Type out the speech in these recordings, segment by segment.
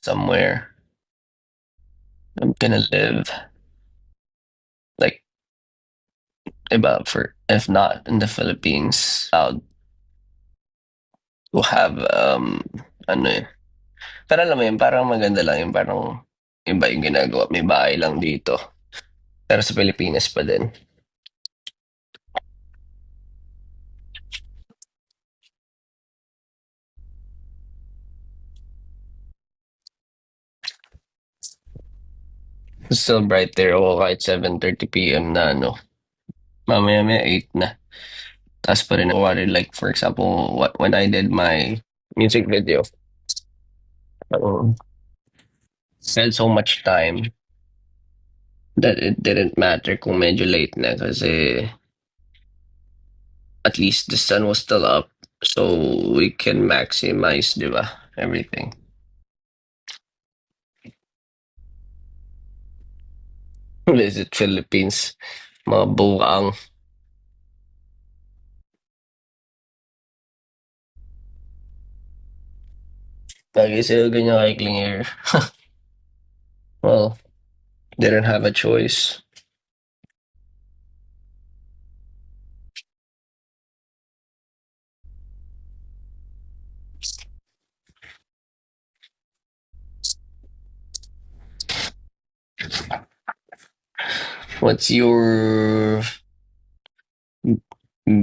somewhere I'm gonna live. Like, iba for if not in the Philippines, I'll to have ano eh. Pero alam mo yun, parang maganda lang yung parang iba yung ginagawa. May bahay lang dito. Pero sa Pilipinas pa din. Still bright there ako kahit 7:30 p.m. na ano. Mamaya may 8 na. Taas pa rin ako worried. Like for example, when I did my music video, um, spent so much time that it didn't matter kung medyo late na kasi at least the sun was still up. So we can maximize, di ba? Everything. Visit Philippines. Mga buwaang. Lagi sila ganyan kaikling air. Well, didn't have a choice. What's your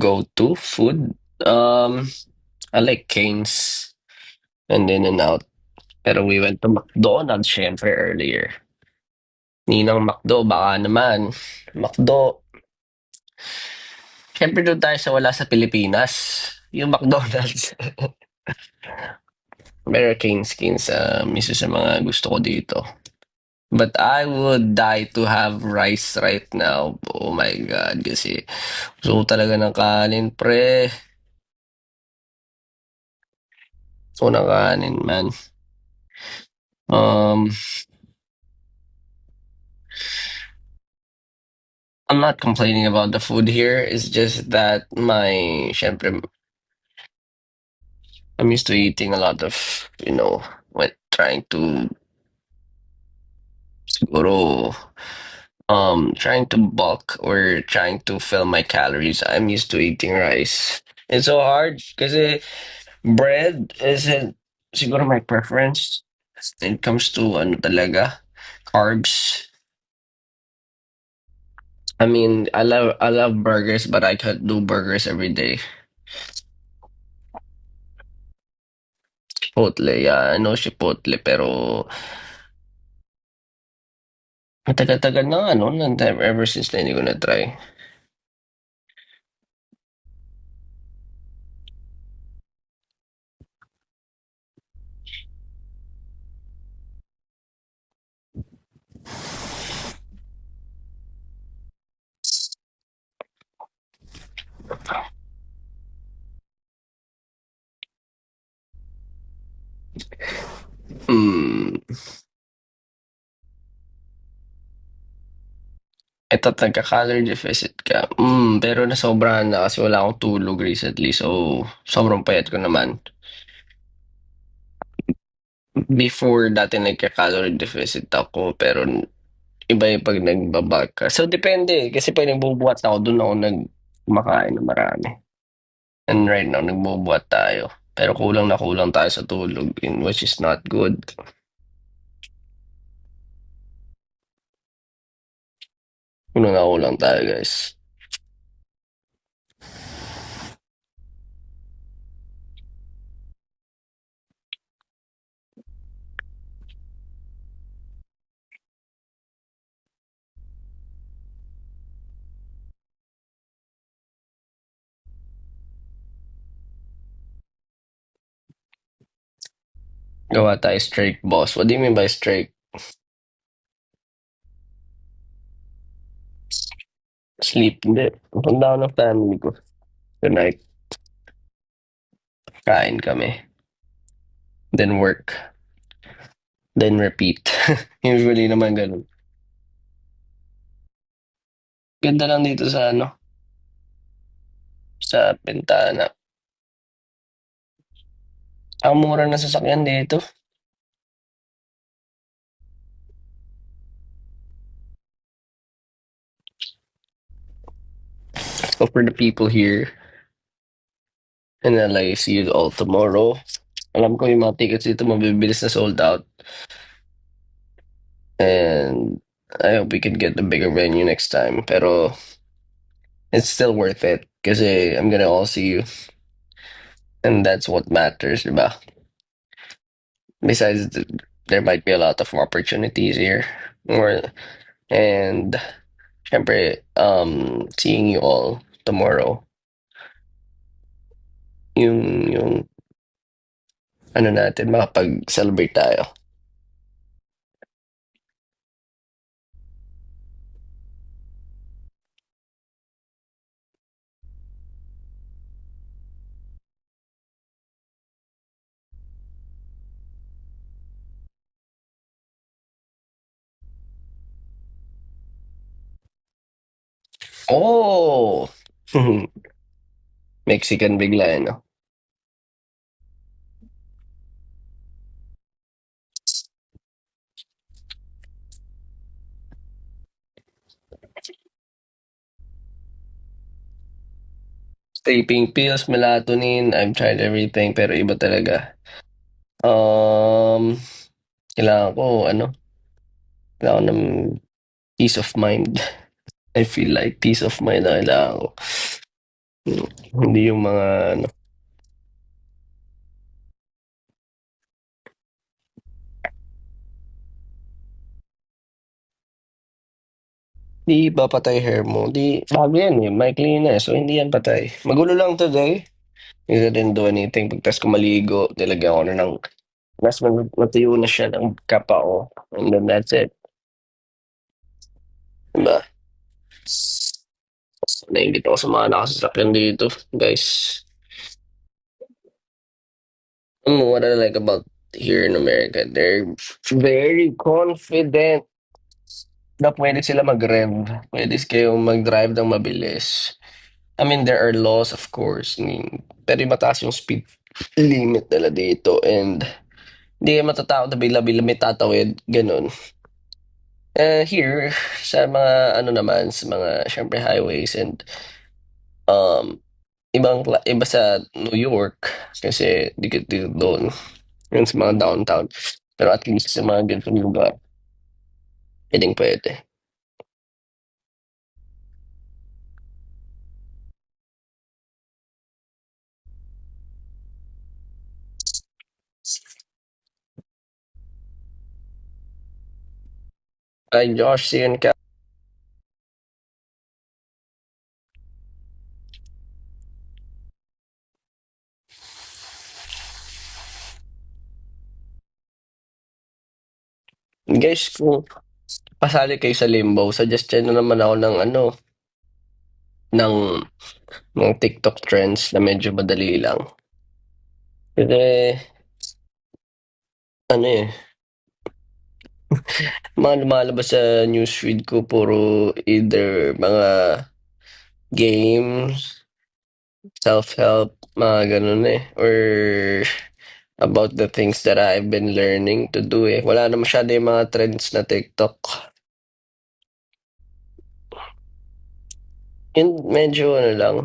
go-to food? I like Cane's and In-N-Out. Pero we went to McDonald's syempre earlier. Ninang McDo, baka naman. McDo, syempre doon tayo sa wala sa Pilipinas. Yung McDonald's. Pero Cane's, isa sa mga gusto ko dito. But I would die to have rice right now. Oh my God. Kasi gusto ko talaga ng kanin, pre. Gusto ko ng kanin, man. Um, I'm not complaining about the food here. It's just that syempre, I'm used to eating a lot of, when trying to, siguro, trying to bulk or trying to fill my calories. I'm used to eating rice. It's so hard kasi bread isn't siguro my preference when it comes to ano talaga, carbs. I mean, I love burgers, but I can't do burgers every day. Chipotle, yeah, I know Chipotle, pero matagal-tagal na nga, no? Ever since na hindi ko na-try. Hmm. Ito't nagka-calorie deficit ka. Pero nasobrahan na kasi wala akong tulog recently. So, sobrang payat ko naman. Before, dati nagka-calorie deficit ako. Pero iba yung pag nagbabag ka. So, depende. Kasi pag nagbubuhat ako, dun ako kumakain ng marami. And right now, nagbubuhat tayo. Pero kulang na kulang tayo sa tulog, which is not good. Kulang na kulang tayo, guys. Gawa tayo straight, boss. What do you mean by straight? Sleep. Hindi. Punta ako ng family ko. Tonight, kain kami. Then work. Then repeat. Usually naman ganun. Ganda lang dito sa sa bintana. Ang mura na sasakyan dito. So for the people here in LA, see you all tomorrow. Alam ko yung mga tickets dito mabibilis na sold out. And I hope we can get a bigger venue next time. Pero it's still worth it because I'm gonna all see you. And that's what matters, diba? Besides, there might be a lot of opportunities here. More and syempre, seeing you all tomorrow. Yung ano natin, makapag-celebrate tayo. Oh! Mexican bigla, eh, no? Sleeping pills, melatonin, I've tried everything, pero iba talaga. Um, kailangan ko, ano, kailangan ko ng peace of mind. I feel like peace of mind na kailangan ko. Hindi yung mga, ano, di ba patay hair mo? Di, bago yan eh, maikli na eh, so hindi yan patay. Magulo lang today. I didn't do anything. Pagtas ko maligo, nilagyan ko na ng, mas matuyo na siya ng kapao. And then that's it. Diba? Nainggit ako sa mga nakasasakyan dito, guys. What I like about here in America, they're very confident na pwede sila mag-rev. Pwede kayong mag-drive ng mabilis. I mean, there are laws, of course. I mean, pero yung mataas yung speed limit nila dito and hindi kayo matatakot na bigla-bigla may tatawid, ganun. Here, sa mga ano naman, sa mga syempre highways and um, iba sa New York kasi dikit dito doon, yun sa mga downtown. Pero at least sa mga ganitong lugar, pwedeng pwede. Ay, Josh, see you in Guys, kung pasali kayo sa Limbo, suggestion na naman ako ng ano, ng mga TikTok trends na medyo madali lang. Kasi, ano eh, mga lumalabas sa newsfeed ko, puro either mga games, self-help, mga ganun eh. Or about the things that I've been learning to do eh. Wala na masyado yung mga trends na TikTok. Yun, medyo ano lang,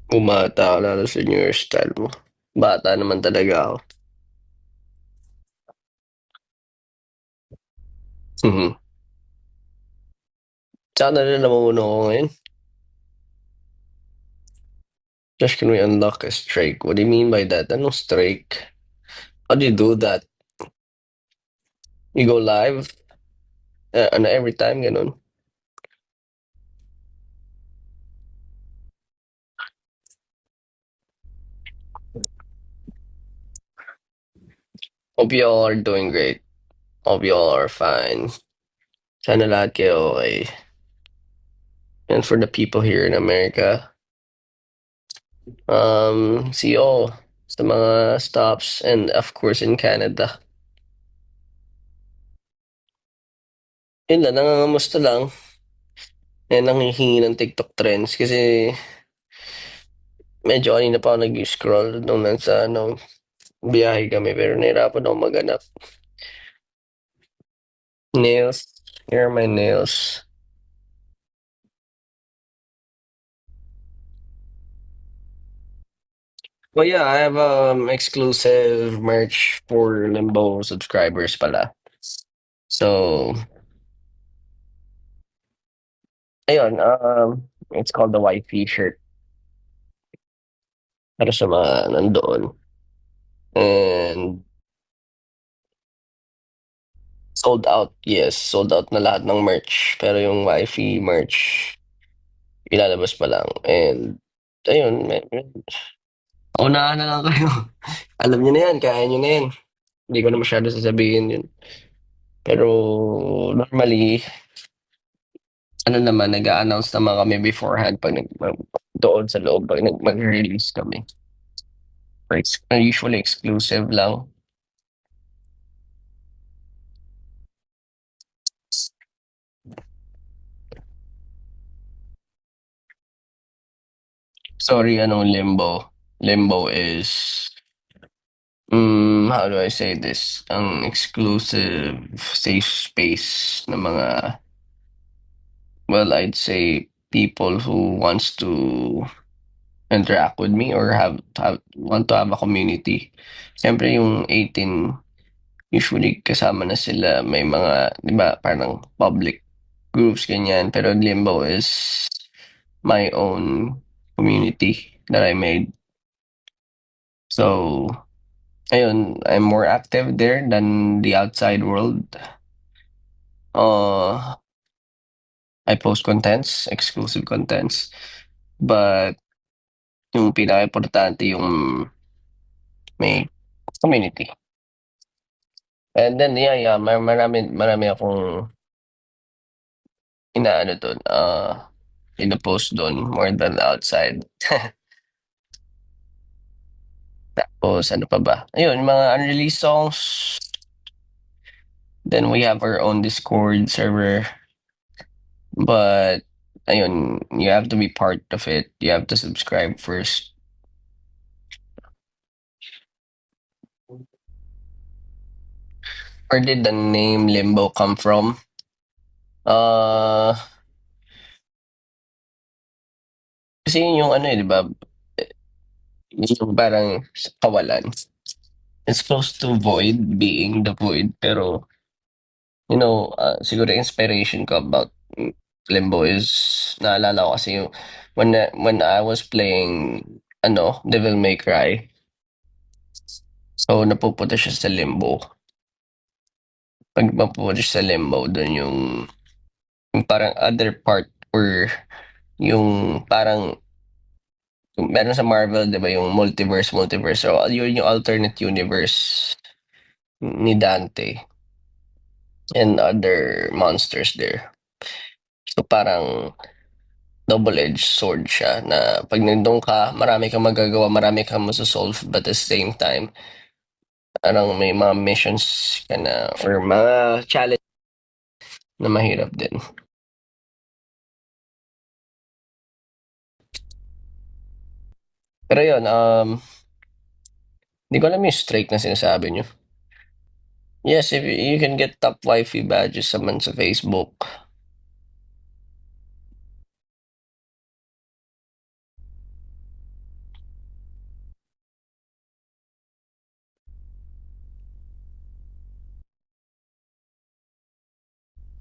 bumata ako lalo sa New Year style mo. Bata naman talaga ako. Mhm. Sana rin namumuno ko ngayon. Just can we unlock a streak? What do you mean by that? Anong streak? How do you do that? You go live? Ano, every time, ganun? Hope you all are doing great. Hope you all are fine. Sana lahat kayo okay. And for the people here in America, CO sa mga stops and of course in Canada. Yun lang, nangangamusta lang. Eh, nanghihingi ng TikTok trends kasi medyo kanina pa ako nag-scroll nung nasa ano, biyahe kami pero nahirapan ako maghanap. Nails. Here are my nails. Well, yeah, I have exclusive merch for Limbo subscribers pala. So, ayun, it's called the Wifey shirt para sa mga nandoon. And sold out, yes, sold out na lahat ng merch. Pero yung Wifey merch, ilalabas pa lang. And ayun, unahan na lang kayo. Alam niyo na yan, kaya niyo na yan. Hindi ko na masyado sasabihin yun. Pero normally, ano naman, nag-a-announce naman kami beforehand pag doon sa loob, pag mag-release kami. Usually exclusive lang. Sorry, anong limbo? Limbo is, how do I say this? Ang exclusive safe space ng mga, well, I'd say people who wants to interact with me or want to have a community. Siyempre yung 18, usually kasama na sila, may mga, di ba, parang public groups, ganyan. Pero Limbo is my own community that I made. So, ayun, I'm more active there than the outside world. Uh, I post contents, exclusive contents. But yung pinaka-importante yung may community. And then, yeah, yeah, marami akong inaano dun, pino-post dun more than outside. Tapos ano pa ba? Ayun, mga unreleased songs. Then we have our own Discord server. But ayun, you have to be part of it. You have to subscribe first. Where did the name Limbo come from? Uh, kasi yun yung ano eh, di ba? Yung parang kawalan. It's close to void, being the void. Pero, siguro inspiration ko about Limbo is, naalala ko kasi yung, when I was playing, Devil May Cry, so napupunta siya sa Limbo. Pag mapupunta siya sa Limbo, dun yung parang other part or yung parang meron sa Marvel, 'di ba, yung multiverse. So, yun yung alternate universe ni Dante and other monsters there. So, parang double-edged sword siya na pag nandun ka, marami kang magagawa, marami kang maso-solve, but at the same time, parang may mga missions ka na or mga challenge na mahirap din. Pero yun, hindi ko alam yung straight na sinasabi niyo. Yes, if you can get top wifey badges naman sa Facebook.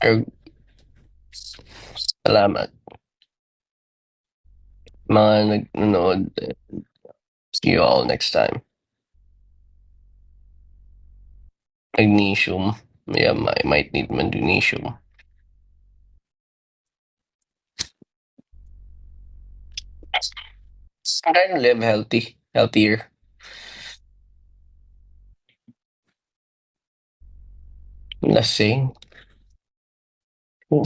Or, salamat. Mga nanonood. See you all next time. Magnesium. Yeah, I might need magnesium. I'm trying to live healthier. Lasing. Who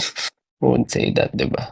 would say that, diba?